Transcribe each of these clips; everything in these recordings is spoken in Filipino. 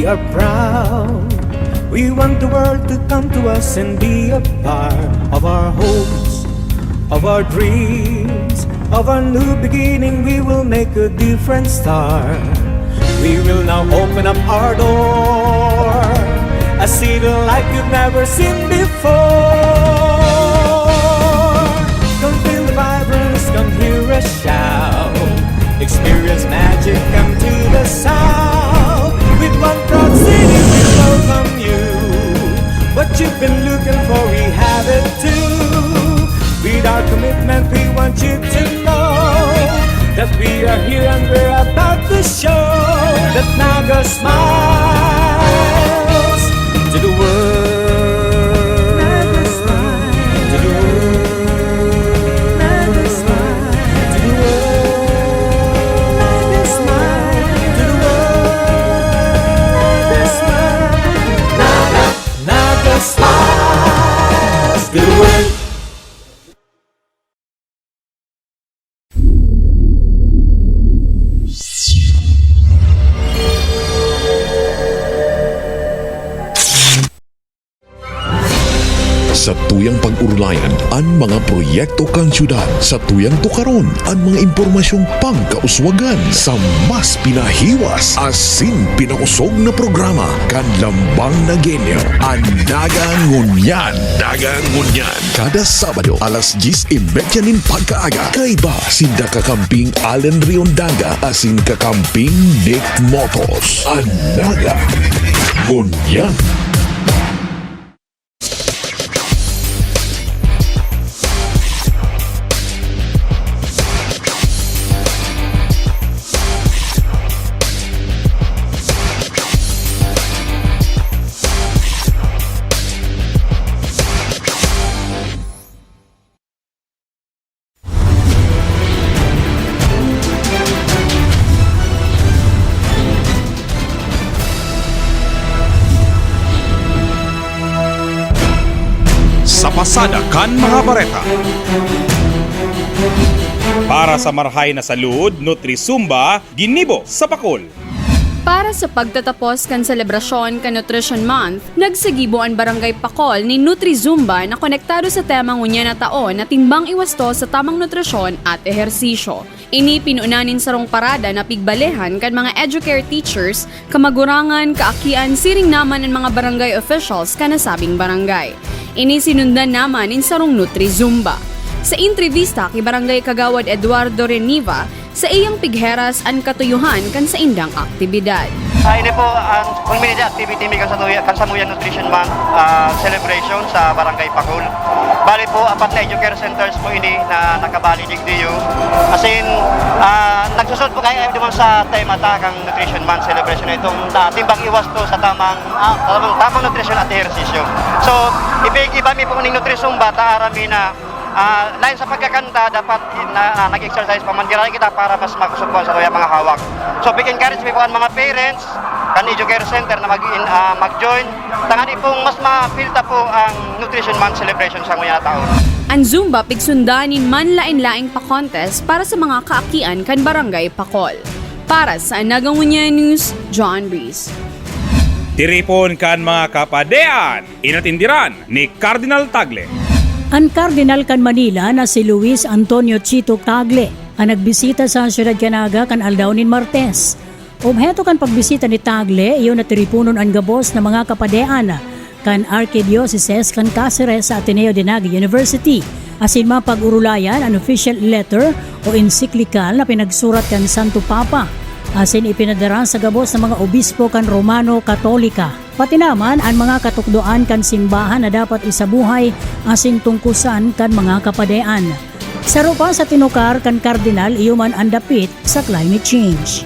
We are proud. We want the world to come to us and be a part of our hopes, of our dreams, of our new beginning. We will make a different start. We will now open up our door, a city like you've never seen before. Come feel the vibrance, come hear us shout. Experience magic, come to the south. With one proud city we welcome you. What you've been looking for, we have it too. With our commitment we want you to know that we are here and we're about to show that Naga smiles to the world. Naga smiles to the world. Naga smiles to the world. Naga smiles to the world. Naga smiles. Naga smiles to the world. Sa tuyang pag-urulayan ang mga proyekto kang syudad, sa tuyang tukaron ang mga impormasyong pangkauswagan sa mas pinahiwas asin pinausog na programa kan lambang na genyo. Ang Dagang Ngunyan. Dagang Ngunyan. Kada Sabado alas 10:30 nin pagkaaga. Kay ba sinda kakamping Allen Riondaga asin kakamping Nick Motos. Ang Dagang Ngunyan. Sa pasada kan mga bareta. Para sa marhay na salud, Nutrisumba, ginibo sa Pakol. Para sa pagtatapos kan selebrasyon kan Nutrition Month, nagsigibo ang Barangay Pakol ni Nutrizumba na konektado sa temang unya na taon na timbang iwasto sa tamang nutrisyon at ehersisyo. Ini pinuunanin sa rong parada na pigbalehan kan mga educare teachers, kamagurangan, kaakian, siring naman ang mga barangay officials kanasabing barangay. Ini sinundan naman in sarong Nutrizumba. Sa entrevista kay Barangay Kagawad Eduardo Reniva, sa iyang pigheras ang katuyuhan kan sa indang aktibidad. Ini po ang community activity mi Kansamuyan Nutrition Month celebration sa Barangay Pakul. Bali po, 4 na educare centers po ini na nakabali digdiyo. As in, nagsusod po kayo naman sa tema kang Nutrition Month celebration na itong timbang iwas to sa tamang nutrition at ehersisyo. So, iba mi po ning nutrition bata arami na lain sa pagkakanta, dapat nag-exercise pamandiray kita para mas makusupon sa tuyang mga hawak. So, encourage po ang mga parents, kan educare center na mag-join. Tangani pong mas mapilta po ang Nutrition Month celebration sa ngayon na taon. Ang Zumba pigsundanin man lain-laing pa-contest para sa mga kaakian kan Barangay Pakol. Para sa Nagangunya News, John Reese. Tiripon kan mga kapadean, inatindiran ni Cardinal Tagle. Ang Cardinal kan Manila na si Luis Antonio Chito Tagle ang nagbisita sa siyudad Canaga kan aldaw nin Martes. Obheto kan pagbisita ni Tagle iyon na tiripunon ang gabos na mga kapadean kan Archdiocese kan Cáceres sa Ateneo de Naga University. Asin mapag-urulayan ang official letter o encyclical na pinagsurat kan Santo Papa. Asin ipinadara sa gabos ng mga obispo kan Romano Katolika. Pati naman ang mga katukdoan kan simbahan na dapat isabuhay asin tungkusan kan mga kapadean. Saro pa sa tinukar kan kardinal iyuman ang dapit sa climate change.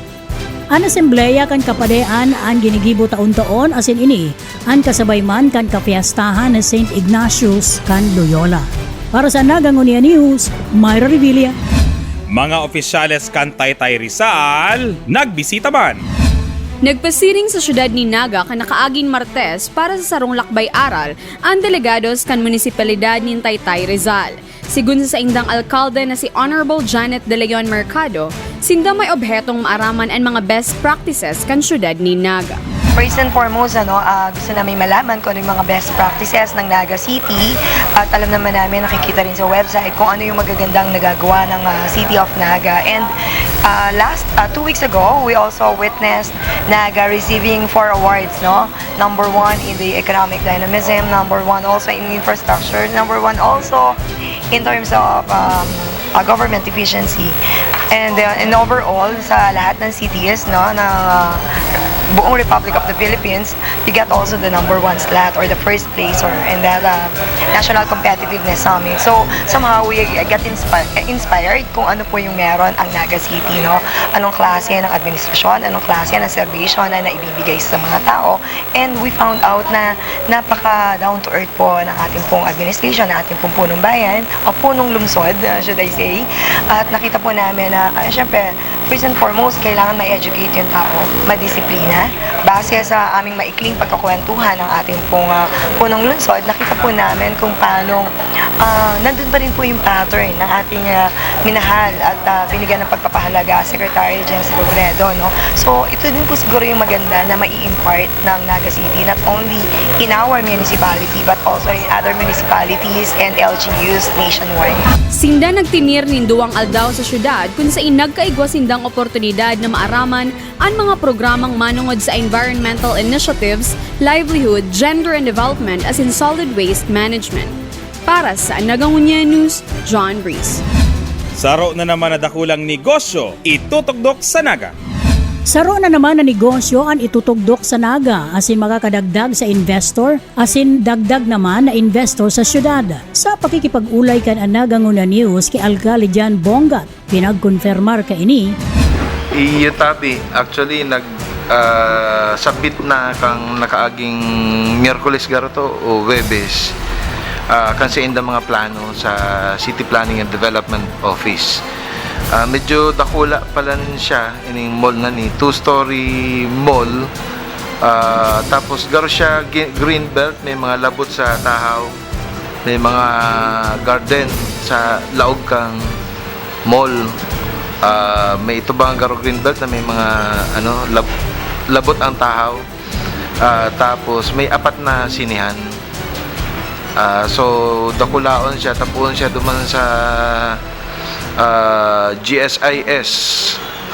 Ang asembleya kan kapadean ang ginigibo taon-taon asin ini ang kasabay man kan kapiyastahan na St. Ignatius kan Loyola. Para sa Nagangunya News, Myra Revilla. Mga opisyales kan Taytay Rizal, nagbisita man. Nagpasiring sa syudad ni Naga kan nakaaging Martes para sa sarong lakbay-aral ang delegados kan munisipalidad ni Taytay Rizal. Sigun sa indang alkalde na si Honorable Janet De Leon Mercado, sinda may obhetong maaraman ang mga best practices kan syudad ni Naga. First and foremost, gusto namin malaman kung ano yung mga best practices ng Naga City at alam naman namin, nakikita rin sa website kung ano yung magagandang nagagawa ng City of Naga. And last 2 weeks ago, we also witnessed Naga receiving 4 awards, no? Number 1 in the economic dynamism, number 1 also in infrastructure, number 1 also in terms of government efficiency. And overall, sa lahat ng cities, no, na buong Republic of the Philippines, you get also the number 1 slot or the first place or in that National Competitiveness Summit. So, somehow we get inspired kung ano po yung meron ang Naga City, no? Anong klase ng administrasyon, anong klase ng serbisyo na naibibigay sa mga tao. And we found out na napaka down to earth po ng ating pong administration, ng ating pong punong bayan, o punong lungsod, should I say. At nakita po namin na, syempre, first and foremost, kailangan ma-educate yung tao, madisiplina. Base sa aming maikling pagkakwentuhan ng ating pong punong lungsod, nakita po namin kung paano nandun pa rin po yung pattern ng ating minahal at binigyan ng pagpapahalaga Secretary James Robredo, no? So, ito din po siguro yung maganda na mai-impart ng Naga City, not only in our municipality, but also in other municipalities and LGUs nationwide. Sinda nagtinir ninduang aldaw sa syudad kung saan nagkaigwa sindang oportunidad na maaraman ang mga programang manungod sa environmental initiatives, livelihood, gender and development as in solid waste management. Para sa Nagangunya News, John Reese. Saro na naman na dakulang negosyo, itutugdok sa Naga. Saro na naman na negosyo ang itutugdok sa Naga asin makakadagdag sa investor asin dagdag naman na investor sa syudad. Sa pakikipag-ulay kan ang Nagangunya News kay Alcalde Jan Bongat, pinagkonfirmar ka ini. Iyutabi, actually submit na kang nakaaging Miyerkules garoto o Webes kansiin da mga plano sa City Planning and Development Office. Medyo dakula pala siya ining mall na ni 2-story mall. Tapos garo siya green belt, may mga labot sa tahaw, may mga garden sa laog kang mall. May itubang garo green belt na may mga labot ang tahaw. Tapos may 4 na sinihan. So dakulaon siya, tapuon siya duman sa GSIS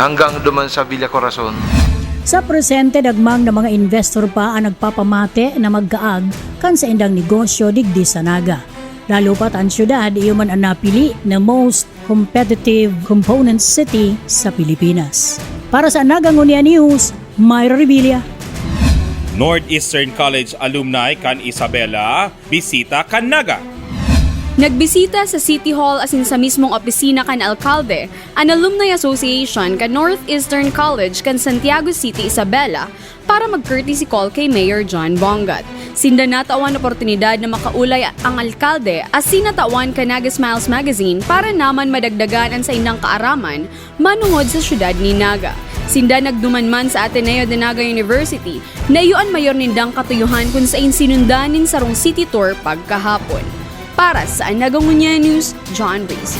hanggang duman sa Villa Corazon. Sa presente dagmang na mga investor pa ang nagpapamate na magkaag kan sa indang negosyo digdi sa Naga. Lalo pat ang syudad iyon ang napili na most competitive component city sa Pilipinas. Para sa Nagangunya News, Myra Revilla. Northeastern College alumni kan Isabela, bisita kan Naga. Nagbisita sa City Hall asin sa mismong opisina kan Alcalde, an Alumni Association kan Northeastern College kan Santiago City, Isabela para mag-courtesy call kay Mayor John Bongat. Sinda natawan oportunidad na makaulay ang alkalde asin natawan kan Naga Smiles Magazine para naman madagdagan ang sa indang kaaraman manungod sa syudad ni Naga. Sinda nagdumanman sa Ateneo de Naga University na iyuan mayor nindang katuyuhan kung saan sinundanin sarong city tour pagkahapon. Para sa Nagangunya News, John Reese.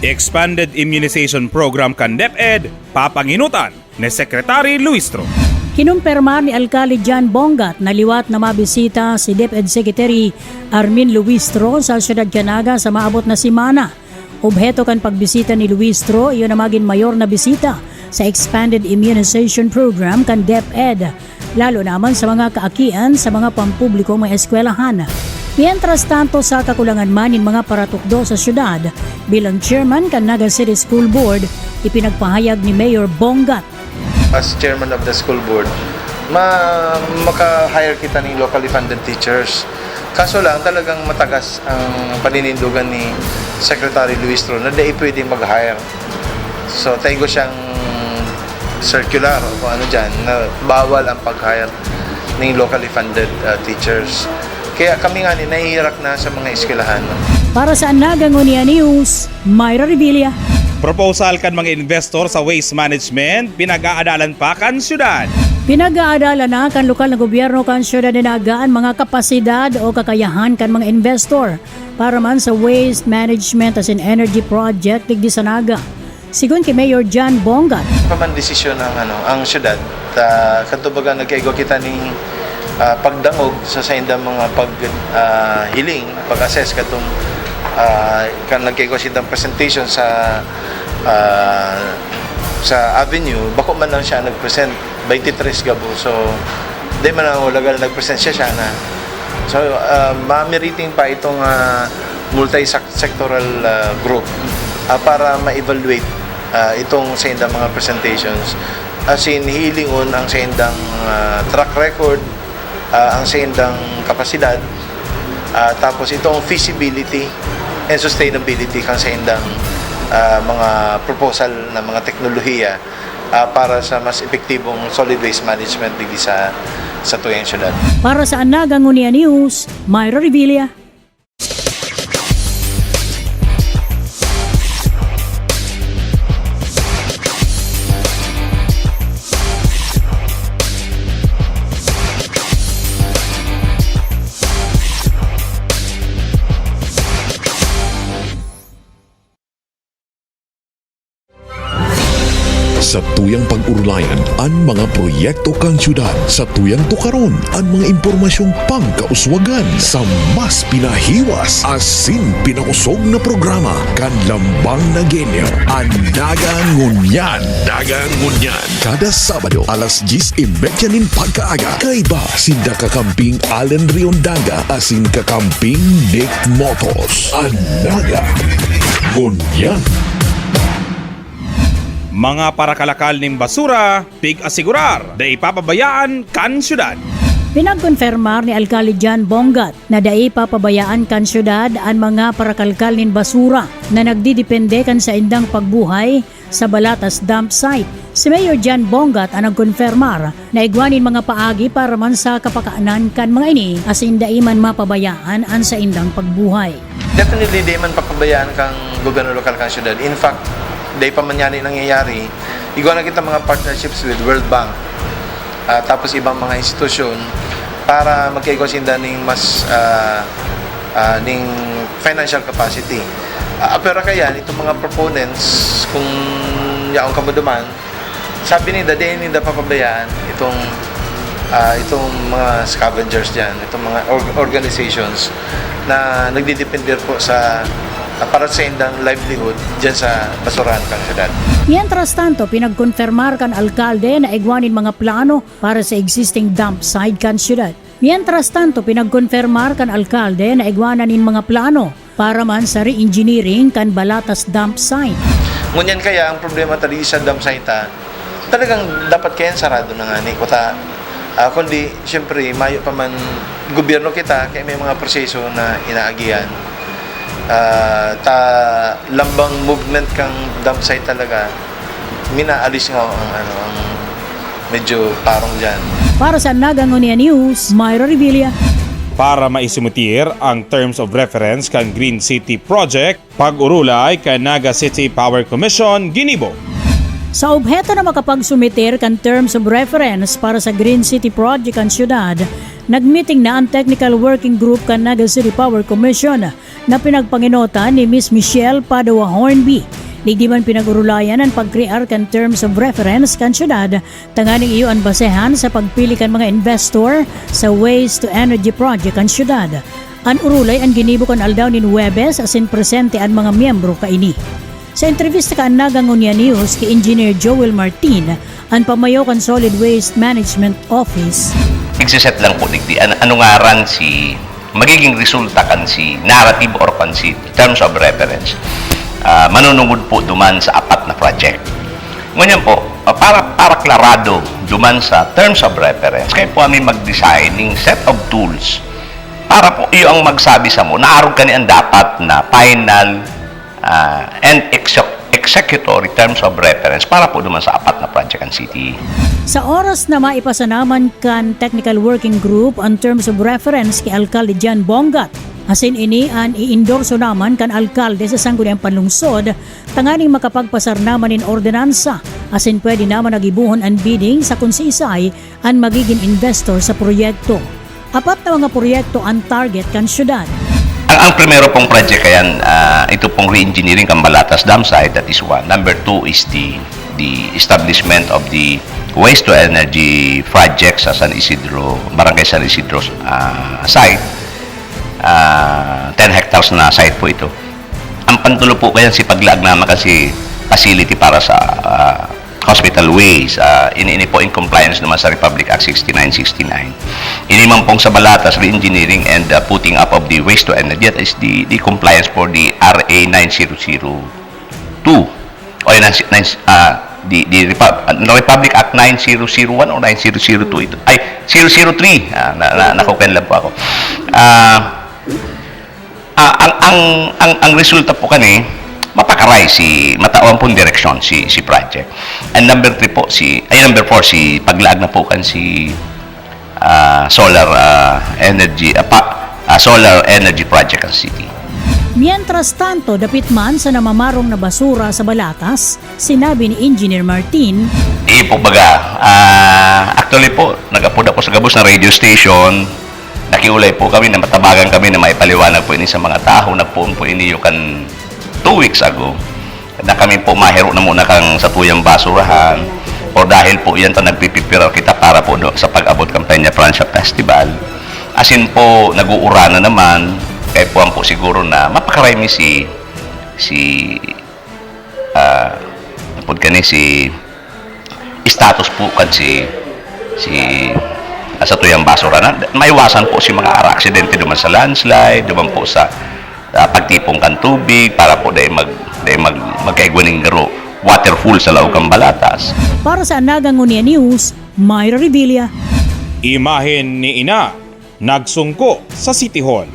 Expanded Immunization Program kan DepEd, papanginutan ni Secretary Luistro. Kinumpirmar ni Alcalde Jan Bongat na liwat na mabisita si DepEd Secretary Armin Luistro sa siyudad Naga sa maabot na simana. Obheto kan pagbisita ni Luistro, iyon na maging mayor na bisita sa Expanded Immunization Program kan DepEd, lalo naman sa mga kaakian sa mga pampublikong mga eskwelahan. Mientras tanto sa kakulangan man in mga paratukdo sa syudad, bilang chairman kan Naga City School Board, ipinagpahayag ni Mayor Bongat. As chairman of the school board, maka-hire kita ng locally funded teachers. Kaso lang talagang matagas ang paninindugan ni Secretary Luistro na di pwedeng mag-hire. So tayo siyang circular o kung ano dyan na bawal ang pag-hire ng locally funded teachers. Kaya kami nga nahihirak na sa mga eskwelahan. Para sa Nagangunya News, Myra Revilla. Proposal kan mga investor sa waste management, pinag-aadalan pa kan syudad. Pinag-aadala na kan lokal na gobyerno kan syudad na Naga ang mga kapasidad o kakayahan kan mga investor para man sa waste management as in energy project digdi sa Naga. Sigun kay Mayor John Bongat. Paman desisyon ng ang syudad kanto baga nagkaigo kita ning pagdangog sa saindang mga hiling, pag-assess katong kan nagkaigo sindang presentation sa avenue, bako man lang siya nag-present 23 gabo. So di man ang ulagal nag-present siya na. So ma-meriting pa itong multi-sectoral group para ma-evaluate itong sa indang mga presentations. As in, hilingon ang sa indang track record, ang sa indang kapasidad, tapos itong feasibility and sustainability kang sa indang mga proposal na mga teknolohiya para sa mas epektibong solid waste management dito sa tuyang syudad. Para sa Anaga Ngunia News, Myra Revilla. Sa tuyang pag-urlayan ang mga proyekto kang syudad, sa tuyang tukaron ang mga impormasyong pangkauswagan sa mas pinahiwas asin pinausog na programa kan lambang na genyo. Anaga Ngunyan. Anaga Ngunyan. Kada Sabado alas 10:30 nin pagkaaga. Kay ba sinda kakamping Allen Riondaga asin kakamping Nick Motos. Anaga Ngunyan. Mga parakalakal ning basura, pig-asigurar, da ipapabayaan kan syudad. Pinagkonfirmar ni Alcalde Jan Bongat na dai papabayaan kan syudad ang mga parakalkal nin basura na nagdidepende kan sa indang pagbuhay sa Balatas dump site. Si Mayor Jan Bongat ang nagkonfirmar na igwanin mga paagi para man sa kapakaanan kan mga ini as dai man mapabayaan ang sa indang pagbuhay. Definitely, di man papabayaan kang gobyerno lokal kang syudad. In fact, dahil pa man yan nangyayari, igawa na kita mga partnerships with World Bank, tapos ibang mga institusyon para magkaigosinda ng mas ning financial capacity. Pero kaya itong mga proponents, kung yaong kamuduman, sabi ni dahil hindi papabayaan itong mga scavengers dyan, itong mga organizations na nagdidepender po sa para sa indang livelihood dyan sa basurahan kang syudad. Mientras tanto, pinagkonfirmar kan alkalde na igwanin mga plano para sa existing dump site kan syudad. Mientras tanto, pinagkonfirmar kan alkalde na igwanan mga plano para man sa re-engineering kan Balatas dump site. Ngunyan kaya ang problema tali sa dump site talagang dapat kaya sarado na nga ni kuta. Kundi siyempre mayo pa man gobyerno kita kaya may mga proseso na inaagian. Lambang movement kang dump site talaga, minaalis nga ang medyo parang dyan. Para sa Anaga Ngunia News, Myra Revilla. Para maisimutir ang terms of reference kan Green City Project, pag-urulay kan Naga City Power Commission, Ginibo. Sa obheto na makapagsumitir kan terms of reference para sa Green City Project ang syudad, nagmeeting na ang Technical Working Group kan Naga City Power Commission na pinagpanginotan ni Ms. Michelle Padua Hornby. Di man pinag-urulayan ang pag-crear kan terms of reference kan syudad, tanganing iyo ang basehan sa pagpili kan mga investor sa Waste to Energy Project kan syudad. Ang urulay ang ginibo kan aldaw nin Huwebes asin presente ang mga miyembro kaini. Sa entrevista ka Anaga Ngunia News kay Engineer Joel Martin, ang pamayo kan Solid Waste Management Office. Nagsiset lang po digdi ano nga ran si magiging resulta kan si narrative or kan si terms of reference. Manunungod po duman sa 4 na project. Ngunyan po, para klarado duman sa terms of reference, kaya po kami mag-design ng set of tools para po iyo ang magsabi sa mo, naarog ka ang dapat na final and executory terms of reference para po duman sa 4 na project ang city. Sa oras na maipasanaman kan Technical Working Group ang terms of reference kay Alcalde Jan Bongat, asin ini ang i-endorso naman kan alkalde sa sangguniang panlungsod, tanganing makapagpasar naman in ordinansa, asin pwede naman nagibuhon ang bidding sa kung siisay ang magiging investor sa proyekto. 4 na mga proyekto ang target kan syudad. Ang primero pong project kayan, ito pong re-engineering kan Balatas Dam Site, that is one. Number 2 is the the establishment of the waste to energy project sa San Isidro, Barangay San Isidro site. 10 hectares na site po ito. Ang pantulo po kaya si paglaag naman kasi facility para sa hospital waste. Ini po in compliance naman sa Republic Act 6969. Ini man pong sa Balatas, re-engineering and putting up of the waste to energy, that is the compliance for the RA 9002 o the Republic Act 9001 o 9002 ito. Ay, 003. Nakupen lang po ako. Ang resulta po kani mapakaray si matawang pong direksyon si project. And number 4 si paglaag na po kan si solar energy project ng city. Mientras tanto, dapit man sa namamarong na basura sa Balatas, sinabi ni Engineer Martin, Po baga, actually po, nag-upload ako sa Gabos na radio station. Nakiulay po kami na matabagan kami na maipaliwanag po ini sa mga tao na po ini yung kan 2 weeks ago. Na kami po mahiro na muna kang sa tuyang basurahan o dahil po yan nagpipipiral kita para po sa pag-abot kampanya Francia Festival. Asin po, nag-uura na naman, kaya po siguro na mapakarami si status po kan sa tuyang basura na maiwasan po si mga aksidente duman sa landslide, duman po sa pagtipong kan tubig para po dahil magkaigwaning garo waterfall sa Laukang Balatas. Para sa Anagang Unia News, Myra Revilla. Imahen ni ina nagsungko sa City Hall.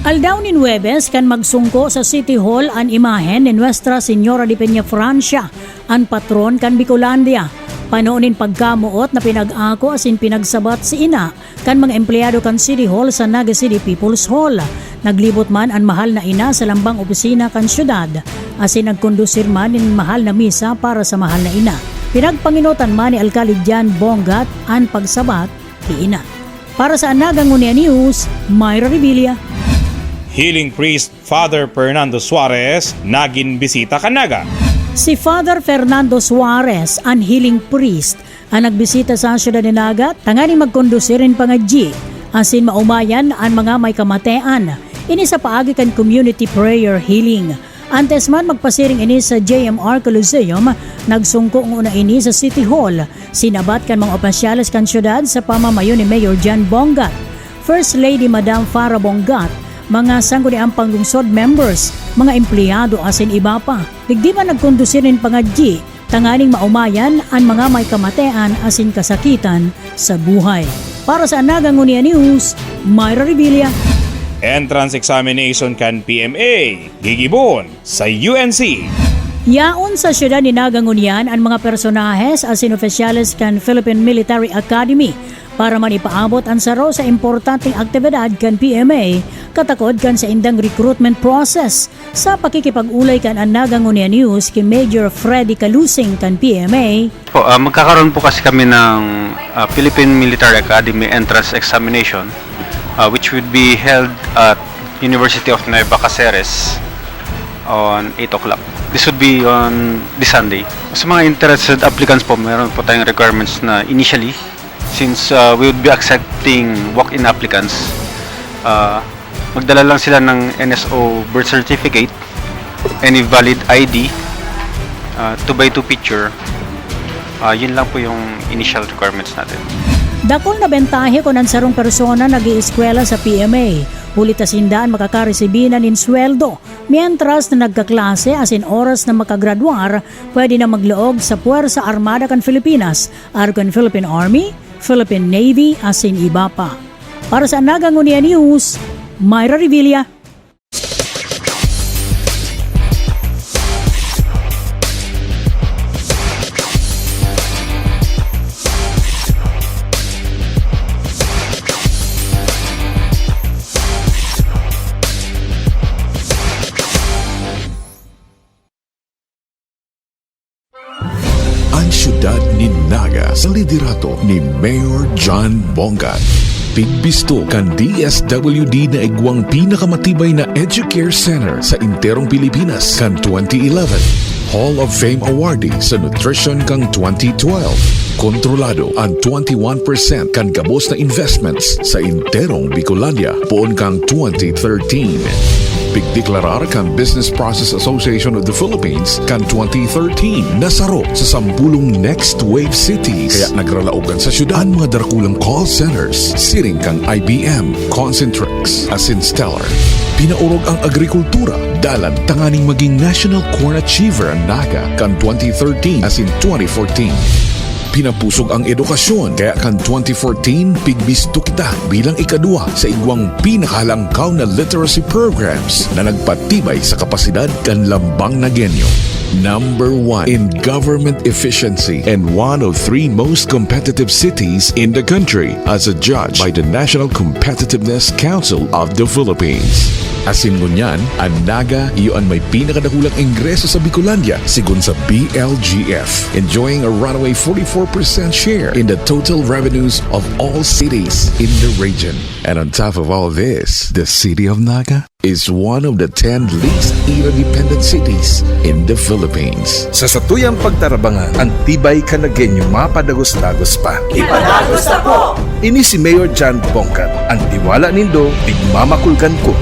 Aldaw ni Nueves kan magsungko sa City Hall an imahen ni Nuestra Señora de Peña Francia, an patron kan Bicolandia. Panoonin pagkamuot na pinag-ako asin pinagsabat si ina kan mga empleyado kan City Hall sa Naga City People's Hall. Naglibot man ang mahal na ina sa lambang opisina kan syudad asin nagkondusir man ng mahal na misa para sa mahal na ina. Pinagpanginutan man ni Alcalde Jan Bongat ang pagsabat kay ina. Para sa Anagang Unia News, Myra Revilla. Healing priest Father Fernando Suarez naging bisita kanaga. Si Father Fernando Suarez, ang healing priest, ang nagbisita sa siyudad ni Naga, tanganing magkondusirin pangadji, asin maumayan ang mga may kamatean. Ini sa paagi kan community prayer healing. Antes man magpasiring ini sa JMR Coliseum, nagsungko ng una ini sa City Hall. Sinabat kan mga opisyales kan siyudad sa pamamayo ni Mayor Jan Bongat, First Lady Madam Farah Bongat, mga sangguniang panglungsod members, mga empleyado asin iba pa. Digdi man nagkondusirin pangadji, tanganing maumayan ang mga may kamatean asin kasakitan sa buhay. Para sa Anagang Unia News, Myra Revilla. Entrance examination kan PMA gigibon sa UNC. Yaon sa siyudad ni Nagangunyan ang mga personahes asin opisyales kan Philippine Military Academy para man ipaabot ang saro sa importanteng aktibidad kan PMA katakod kan sa indang recruitment process. Sa pakikipag-ulay kan ang Nagangunyan News kay Major Freddy Calusing kan PMA. Magkakaroon po kasi kami ng Philippine Military Academy entrance examination which would be held at University of Nueva Cáceres on 8 o'clock. This would be on this Sunday. Sa mga interested applicants po, meron po tayong requirements na initially, since we would be accepting walk-in applicants, magdala lang sila ng NSO birth certificate, any valid ID, 2x2 picture. Yun lang po yung initial requirements natin. Dakol na bentahe kung ang sarong persona nag-ieskwela sa PMA. Hulit asindaan makakaresibina nin sweldo. Mientras na nagkaklase asin oras na makagraduar, pwede na magloog sa Puwersa Armada kan Pilipinas, Argon Philippine Army, Philippine Navy asin iba pa. Para sa Nagangunyan News, Myra Revilla. Ang syudad ni Naga sa liderato ni Mayor John Bongat. Pigbisto kan DSWD na igwang pinakamatibay na Educare Center sa Interong Pilipinas kan 2011. Hall of Fame awardee sa nutrition kang 2012. Kontrolado ang 21% kan gabos na investments sa interong Bicolandia poon kang 2013. Pigdeklarar kan Business Process Association of the Philippines kan 2013 nasaro sa 10 Next Wave Cities kaya nagralaogan sa syudad ang mga darakulang call centers siring kang IBM, Concentrix, asin Stellar. Pinaurog ang agrikultura dalan tanganing maging National Corn Achiever ang Naga kan 2013 asin 2014. Pinapusog ang edukasyon kaya kan 2014 pigbisto kita bilang ikadua sa igwang pinakahalangkaw na literacy programs na nagpatibay sa kapasidad kan lambang na genyo. Number 1 in government efficiency and one of 3 most competitive cities in the country as a judge by the National Competitiveness Council of the Philippines. Asin ngunyan, ang Naga iyon may pinakadakulang ingreso sa Bicolandia sigun sa BLGF, enjoying a runaway 44% share in the total revenues of all cities in the region. And on top of all this, the city of Naga is one of the 10 least independent cities in the Philippines. Sa satuyang pagtarabangan, ang tibay kanagenyo mapadagos-dagos pa. Ipadagos na po! Ini si Mayor John Bongkat, ang tiwala nindo, tigmamakulkan ko.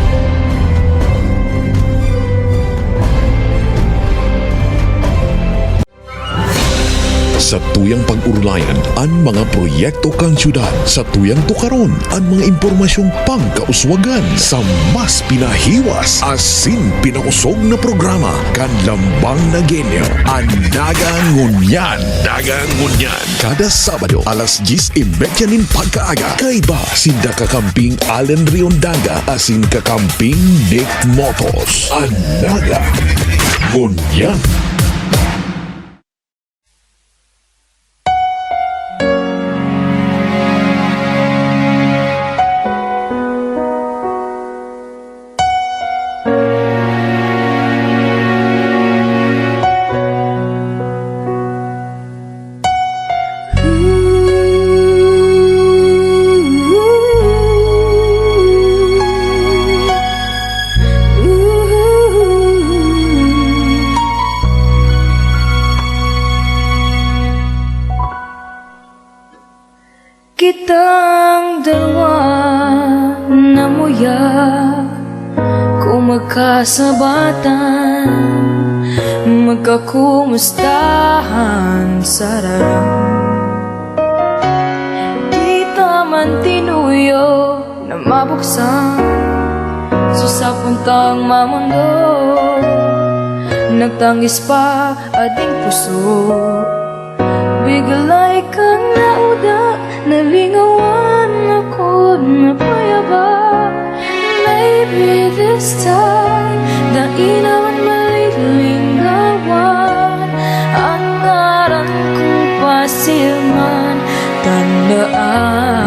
Sa tuyang pag-urulayan ang mga proyekto kang syudad. Sa tuyang tukaron ang mga impormasyong pangkauswagan sa mas pinahiwas asin pinakusog na programa kan lambang na genyo. Ang Dagangunyan. Dagangunyan. Kada Sabado alas 10:30 nin pagkaaga. Kay ba sinda kakamping Allen Riondaga asin kakamping Nick Motos. Ang Dagangunyan. Kitang dalawa namuya kung magkasabatan, magkakumustahan sa rarang. Di taman tinuyo na mabuksan sa puntang mamundo, nagtangis pa ating puso. Bigalay kang nauda, nalingawan ako na payaba. Maybe this time, dainawan malilingawan. Ang ngaran kong pasilman, tandaan.